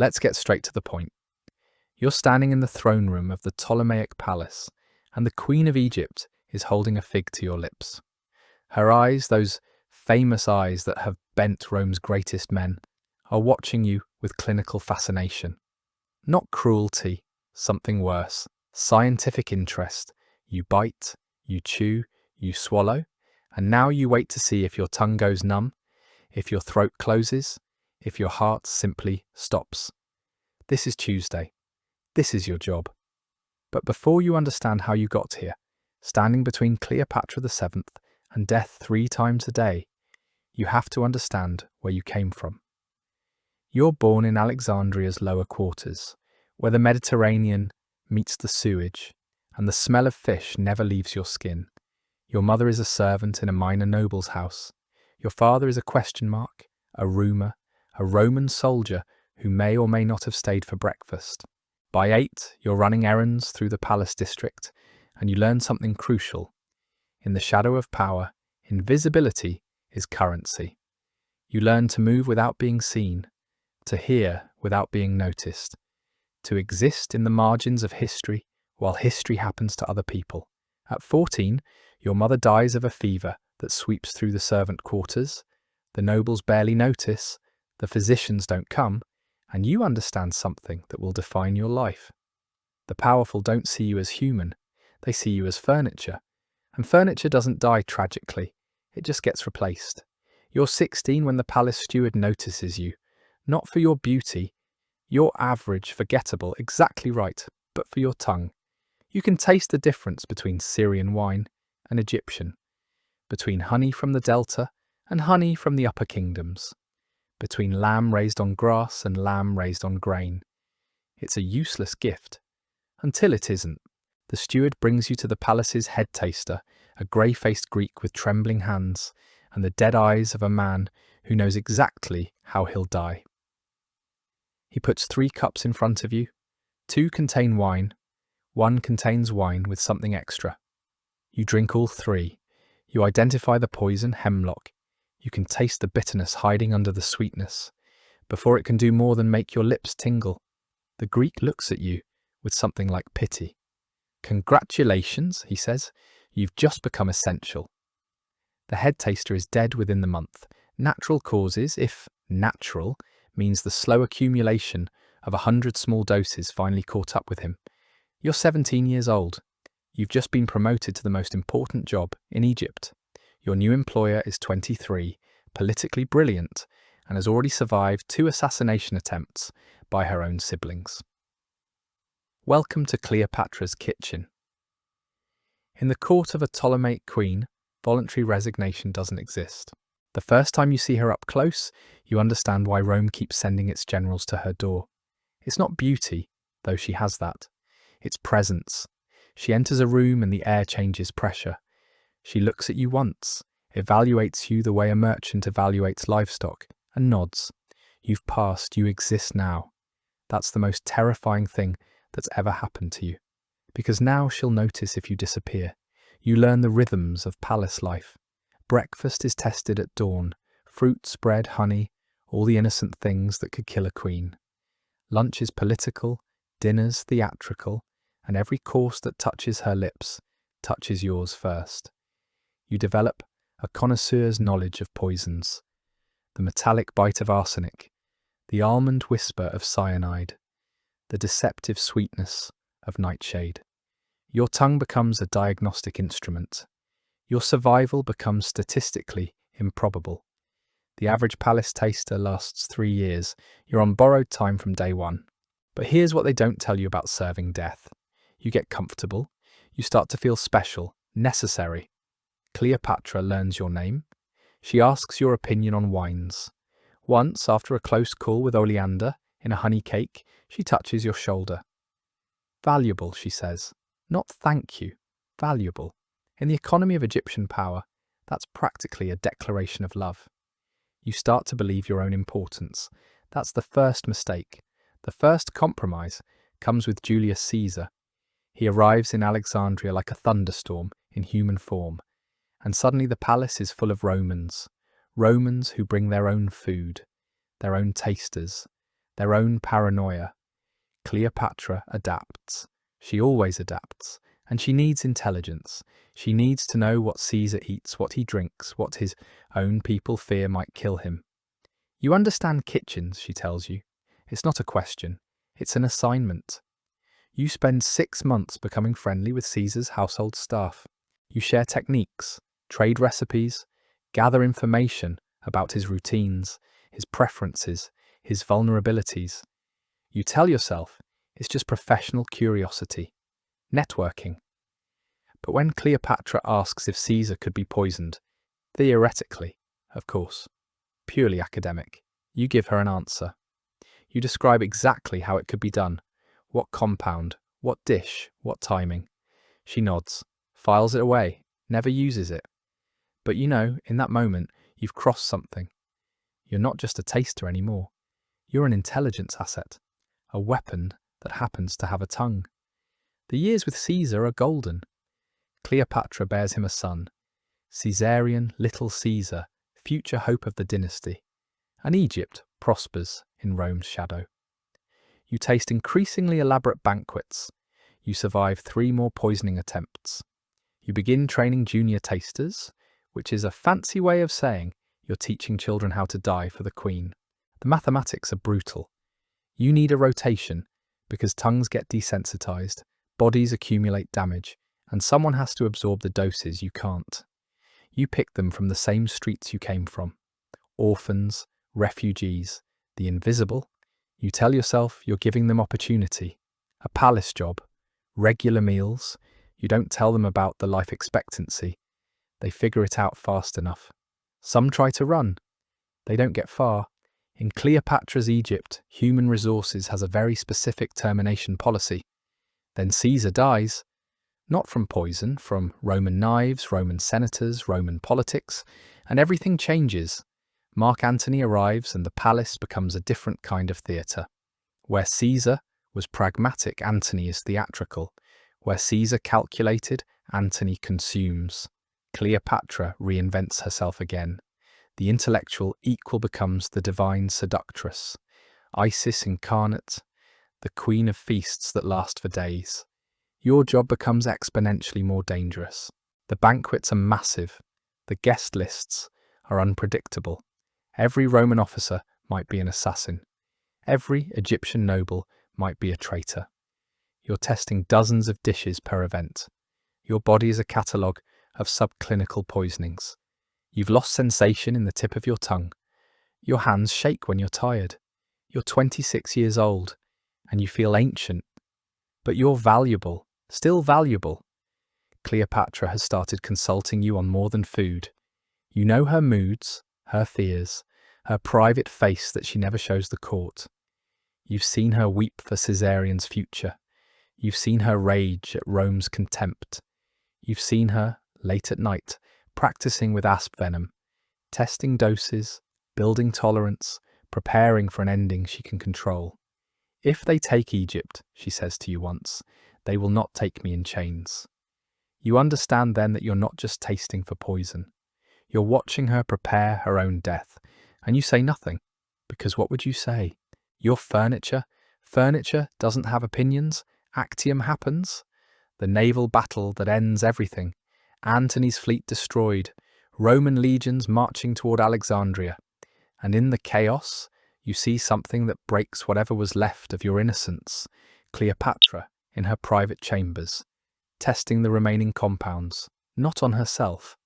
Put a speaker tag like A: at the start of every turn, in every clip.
A: Let's get straight to the point. You're standing in the throne room of the Ptolemaic palace, and the Queen of Egypt is holding a fig to your lips. Her eyes, those famous eyes that have bent Rome's greatest men, are watching you with clinical fascination. Not cruelty, something worse. Scientific interest. You bite, you chew, you swallow, and now you wait to see if your tongue goes numb, if your throat closes, if your heart simply stops. This is Tuesday. This is your job. But before you understand how you got here, standing between Cleopatra VII and death 3 times a day, you have to understand where you came from. You're born in Alexandria's lower quarters, where the Mediterranean meets the sewage, and the smell of fish never leaves your skin. Your mother is a servant in a minor noble's house. Your father is a question mark, a rumour, a Roman soldier who may or may not have stayed for breakfast. By 8, you're running errands through the palace district, and you learn something crucial. In the shadow of power, invisibility is currency. You learn to move without being seen, to hear without being noticed, to exist in the margins of history while history happens to other people. At 14, your mother dies of a fever that sweeps through the servant quarters. The nobles barely notice, the physicians don't come, and you understand something that will define your life. The powerful don't see you as human, they see you as furniture. And furniture doesn't die tragically, it just gets replaced. You're 16 when the palace steward notices you, not for your beauty, you're average, forgettable, exactly right, but for your tongue. You can taste the difference between Syrian wine and Egyptian, between honey from the delta and honey from the upper kingdoms, between lamb raised on grass and lamb raised on grain. It's a useless gift, until it isn't. The steward brings you to the palace's head taster, a grey-faced Greek with trembling hands and the dead eyes of a man who knows exactly how he'll die. He puts 3 cups in front of you. 2 contain wine. 1 contains wine with something extra. You drink all 3. You identify the poison, hemlock. You can taste the bitterness hiding under the sweetness, before it can do more than make your lips tingle. The Greek looks at you with something like pity. "Congratulations," he says, "you've just become essential." The head taster is dead within the month. Natural causes, if natural, means the slow accumulation of 100 small doses finally caught up with him. You're 17 years old. You've just been promoted to the most important job in Egypt. Your new employer is 23, politically brilliant, and has already survived 2 assassination attempts by her own siblings. Welcome to Cleopatra's kitchen. In the court of a Ptolemaic queen, voluntary resignation doesn't exist. The first time you see her up close, you understand why Rome keeps sending its generals to her door. It's not beauty, though she has that. It's presence. She enters a room and the air changes pressure. She looks at you once, evaluates you the way a merchant evaluates livestock, and nods. You've passed, you exist now. That's the most terrifying thing that's ever happened to you. Because now she'll notice if you disappear. You learn the rhythms of palace life. Breakfast is tested at dawn. Fruits, bread, honey, all the innocent things that could kill a queen. Lunch is political, dinner's theatrical, and every course that touches her lips touches yours first. You develop a connoisseur's knowledge of poisons. The metallic bite of arsenic, the almond whisper of cyanide, the deceptive sweetness of nightshade. Your tongue becomes a diagnostic instrument. Your survival becomes statistically improbable. The average palace taster lasts 3 years. You're on borrowed time from day 1. But here's what they don't tell you about serving death. You get comfortable. You start to feel special, necessary. Cleopatra learns your name. She asks your opinion on wines. Once, after a close call with oleander in a honey cake, she touches your shoulder. "Valuable," she says. Not "thank you." Valuable. In the economy of Egyptian power, that's practically a declaration of love. You start to believe your own importance. That's the first mistake. The first compromise comes with Julius Caesar. He arrives in Alexandria like a thunderstorm in human form, and suddenly the palace is full of Romans. Romans who bring their own food, their own tasters, their own paranoia. Cleopatra adapts. She always adapts. And she needs intelligence. She needs to know what Caesar eats, what he drinks, what his own people fear might kill him. You understand kitchens, she tells you. It's not a question. It's an assignment. You spend 6 months becoming friendly with Caesar's household staff. You share techniques, trade recipes, gather information about his routines, his preferences, his vulnerabilities. You tell yourself it's just professional curiosity, networking. But when Cleopatra asks if Caesar could be poisoned, theoretically, of course, purely academic, you give her an answer. You describe exactly how it could be done, what compound, what dish, what timing. She nods, files it away, never uses it. But you know, in that moment, you've crossed something. You're not just a taster anymore. You're an intelligence asset, a weapon that happens to have a tongue. The years with Caesar are golden. Cleopatra bears him a son, Caesarian little Caesar, future hope of the dynasty, and Egypt prospers in Rome's shadow. You taste increasingly elaborate banquets. You survive 3 more poisoning attempts. You begin training junior tasters, which is a fancy way of saying you're teaching children how to die for the queen. The mathematics are brutal. You need a rotation because tongues get desensitized, bodies accumulate damage, and someone has to absorb the doses you can't. You pick them from the same streets you came from. Orphans, refugees, the invisible. You tell yourself you're giving them opportunity. A palace job, regular meals. You don't tell them about the life expectancy. They figure it out fast enough. Some try to run. They don't get far. In Cleopatra's Egypt, human resources has a very specific termination policy. Then Caesar dies. Not from poison, from Roman knives, Roman senators, Roman politics, and everything changes. Mark Antony arrives and the palace becomes a different kind of theatre. Where Caesar was pragmatic, Antony is theatrical. Where Caesar calculated, Antony consumes. Cleopatra reinvents herself again. The intellectual equal becomes the divine seductress. Isis incarnate, the queen of feasts that last for days. Your job becomes exponentially more dangerous. The banquets are massive. The guest lists are unpredictable. Every Roman officer might be an assassin. Every Egyptian noble might be a traitor. You're testing dozens of dishes per event. Your body is a catalogue of subclinical poisonings. You've lost sensation in the tip of your tongue. Your hands shake when you're tired. You're 26 years old, and you feel ancient. But you're valuable, still valuable. Cleopatra has started consulting you on more than food. You know her moods, her fears, her private face that she never shows the court. You've seen her weep for Caesarian's future. You've seen her rage at Rome's contempt. You've seen her, late at night, practicing with asp venom, testing doses, building tolerance, preparing for an ending she can control. If they take Egypt, she says to you once, they will not take me in chains. You understand then that you're not just tasting for poison. You're watching her prepare her own death, and you say nothing, because what would you say? You're furniture. Furniture doesn't have opinions. Actium happens. The naval battle that ends everything. Antony's fleet destroyed. Roman legions marching toward Alexandria. And in the chaos, you see something that breaks whatever was left of your innocence. Cleopatra in her private chambers, testing the remaining compounds, not on herself,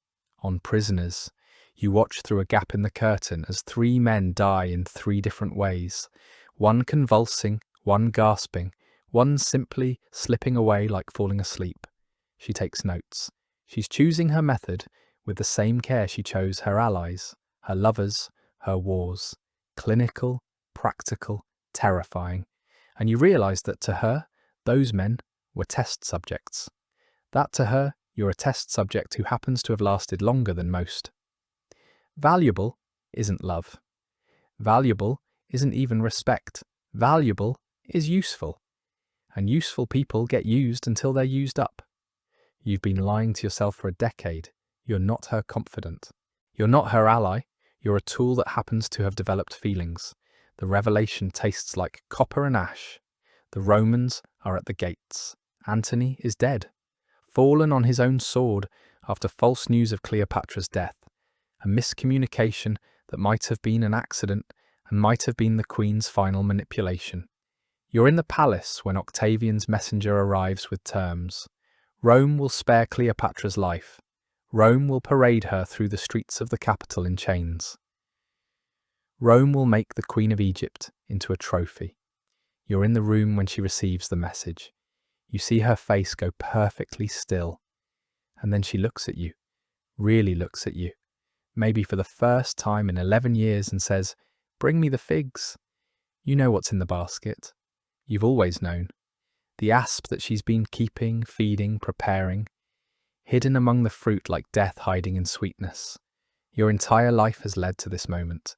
A: on prisoners. You watch through a gap in the curtain as 3 men die in 3 different ways. One convulsing, one gasping, one simply slipping away like falling asleep. She takes notes. She's choosing her method with the same care she chose her allies, her lovers, her wars. Clinical, practical, terrifying. And you realise that to her, those men were test subjects. That to her, you're a test subject who happens to have lasted longer than most. Valuable isn't love. Valuable isn't even respect. Valuable is useful. And useful people get used until they're used up. You've been lying to yourself for a decade. You're not her confidant. You're not her ally. You're a tool that happens to have developed feelings. The revelation tastes like copper and ash. The Romans are at the gates. Antony is dead, fallen on his own sword after false news of Cleopatra's death, a miscommunication that might have been an accident and might have been the Queen's final manipulation. You're in the palace when Octavian's messenger arrives with terms. Rome will spare Cleopatra's life. Rome will parade her through the streets of the capital in chains. Rome will make the Queen of Egypt into a trophy. You're in the room when she receives the message. You see her face go perfectly still. And then she looks at you, really looks at you, maybe for the first time in 11 years and says, "Bring me the figs." You know what's in the basket. You've always known. The asp that she's been keeping, feeding, preparing, hidden among the fruit like death hiding in sweetness. Your entire life has led to this moment.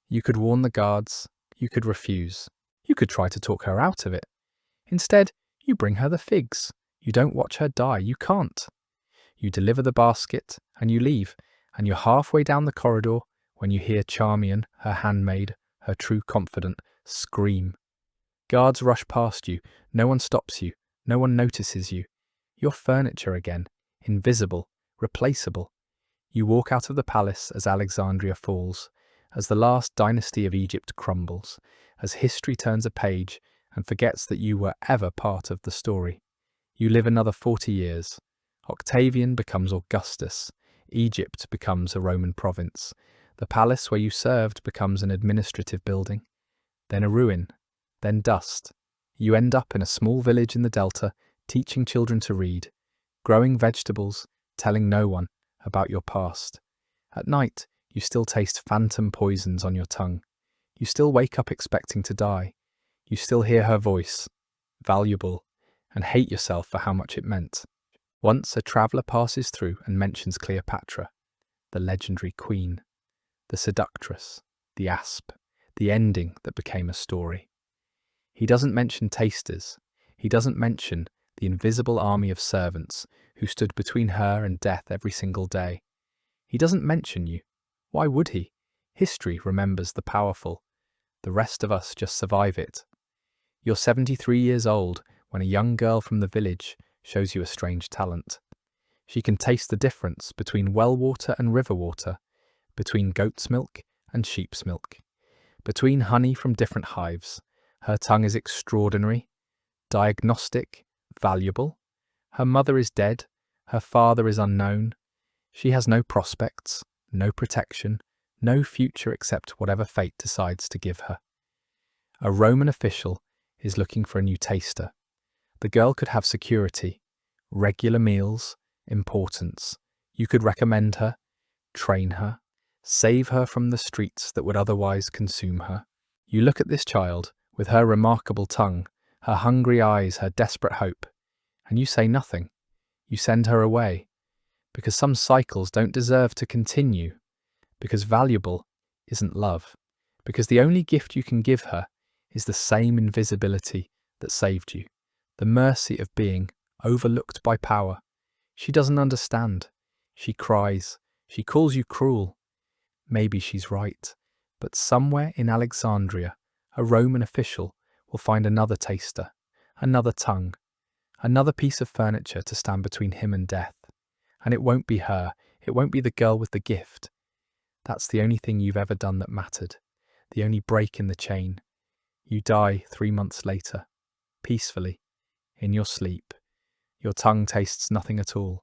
A: You could warn the guards, you could refuse, you could try to talk her out of it. Instead, you bring her the figs. You don't watch her die, you can't. You deliver the basket, and you leave, and you're halfway down the corridor when you hear Charmian, her handmaid, her true confidant, scream. Guards rush past you, no one stops you, no one notices you. You're furniture again, invisible, replaceable. You walk out of the palace as Alexandria falls, as the last dynasty of Egypt crumbles, as history turns a page and forgets that you were ever part of the story. You live another 40 years. Octavian becomes Augustus. Egypt becomes a Roman province. The palace where you served becomes an administrative building, then a ruin, then dust. You end up in a small village in the Delta, teaching children to read, growing vegetables, telling no one about your past. At night, you still taste phantom poisons on your tongue. You still wake up expecting to die. You still hear her voice, valuable, and hate yourself for how much it meant. Once a traveller passes through and mentions Cleopatra, the legendary queen, the seductress, the asp, the ending that became a story. He doesn't mention tasters. He doesn't mention the invisible army of servants who stood between her and death every single day. He doesn't mention you. Why would he? History remembers the powerful. The rest of us just survive it. You're 73 years old when a young girl from the village shows you a strange talent. She can taste the difference between well water and river water, between goat's milk and sheep's milk, between honey from different hives. Her tongue is extraordinary, diagnostic, valuable. Her mother is dead, her father is unknown. She has no prospects, no protection, no future except whatever fate decides to give her. A Roman official is looking for a new taster. The girl could have security, regular meals, importance. You could recommend her, train her, save her from the streets that would otherwise consume her. You look at this child with her remarkable tongue, her hungry eyes, her desperate hope, and you say nothing. You send her away, because some cycles don't deserve to continue, because valuable isn't love, because the only gift you can give her is the same invisibility that saved you, the mercy of being overlooked by power. She doesn't understand. She cries. She calls you cruel. Maybe she's right, but somewhere in Alexandria, a Roman official will find another taster, another tongue, another piece of furniture to stand between him and death. And it won't be her. It won't be the girl with the gift. That's the only thing you've ever done that mattered, the only break in the chain. You die 3 months later, peacefully, in your sleep. Your tongue tastes nothing at all.